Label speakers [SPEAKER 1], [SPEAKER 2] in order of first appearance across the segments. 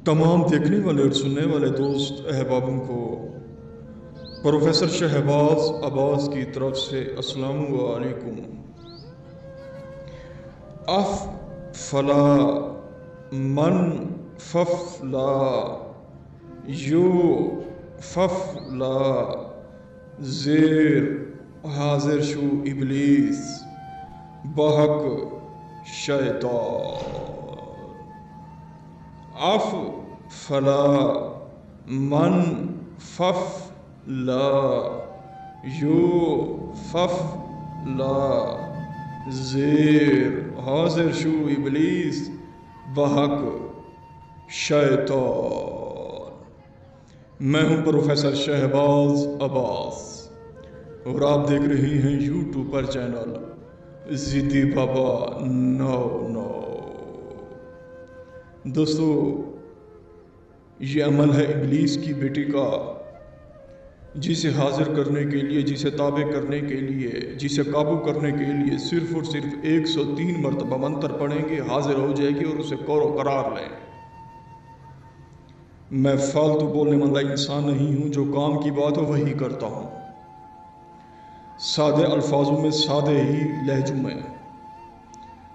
[SPEAKER 1] तमाम देखने वाले और सुनने वाले दोस्त अहबाबों को प्रोफेसर शहबाज अब्बास की तरफ से अस्सलामु अलैकुम। अफ़ला मन फफ़ला यो फफ़ला ज़ेर हाज़िर शु इब्लीस बहक शैतान। अफ़ला मन फफ़ला यो फफ़ला ज़ेर हाज़िर शु इब्लीस बहक शैतान। मैं हूं प्रोफेसर शहबाज अब्बास और आप देख रहे हैं यूट्यूब पर चैनल ज़िद्दी बाबा 99। दोस्तों, ये अमल है इब्लीस की बेटी का, जिसे हाजिर करने के लिए, जिसे ताबे करने के लिए, जिसे काबू करने के लिए सिर्फ और सिर्फ 103 मरतबा मंत्र पढ़ेंगे, हाजिर हो जाएगी और उसे करो करार लें। मैं फालतू बोलने वाला इंसान नहीं हूं, जो काम की बात हो वही करता हूं, सादे अल्फाजों में, सादे ही लहजों में।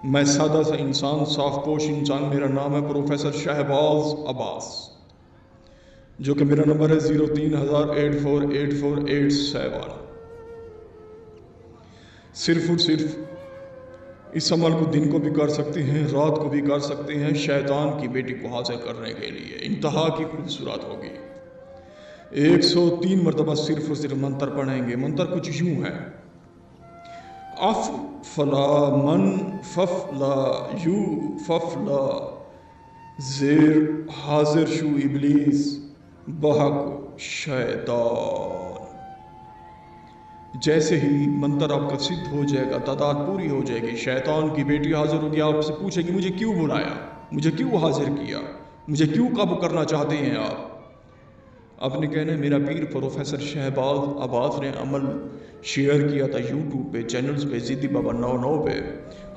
[SPEAKER 1] मैं सादा सा इंसान, साफपोश इंसान। मेरा नाम है प्रोफेसर शहबाज अब्बास, जो कि मेरा नंबर है 03,0848487। सिर्फ और सिर्फ इस अमल को दिन को भी कर सकते हैं, रात को भी कर सकते हैं, शैतान की बेटी को हासिल करने के लिए। इंतहा की खूबसूरत होगी। 103 मरतबा सिर्फ और सिर्फ मंत्र पढ़ेंगे। मंत्र कुछ यूं है: अफ़ला मन फफ़ला यू फफ़ला ज़ेर हाज़िर शु इब्लीस बहक शैतान। जैसे ही मंत्र आपका सिद्ध हो जाएगा, तादाद पूरी हो जाएगी, शैतान की बेटी हाजिर होगी। आपसे पूछेगी, मुझे क्यों बुलाया, मुझे क्यों हाजिर किया, मुझे क्यों काबू करना चाहते हैं आप? आपने कहना है, मेरा पीर प्रोफेसर शहबाज अब्बास ने अमल शेयर किया था यूट्यूब पे, चैनल्स पे, ज़िद्दी बाबा 99 पे।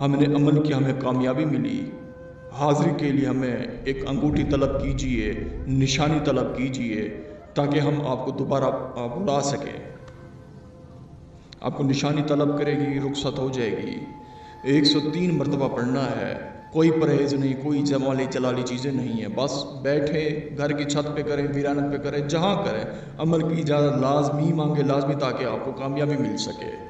[SPEAKER 1] हमने अमल किया, हमें कामयाबी मिली। हाज़िरी के लिए हमें एक अंगूठी तलब कीजिए, निशानी तलब कीजिए, ताकि हम आपको दोबारा बुला सकें। आपको निशानी तलब करेगी, रुखसत हो जाएगी। 103 मरतबा पढ़ना है। कोई परहेज़ नहीं, कोई जमाली जलाली चीज़ें नहीं है। बस बैठे घर की छत पे करें, वीरानत पे करें, जहाँ करें, अमल की इजाज़त लाजमी मांगे, लाजमी, ताकि आपको कामयाबी मिल सके।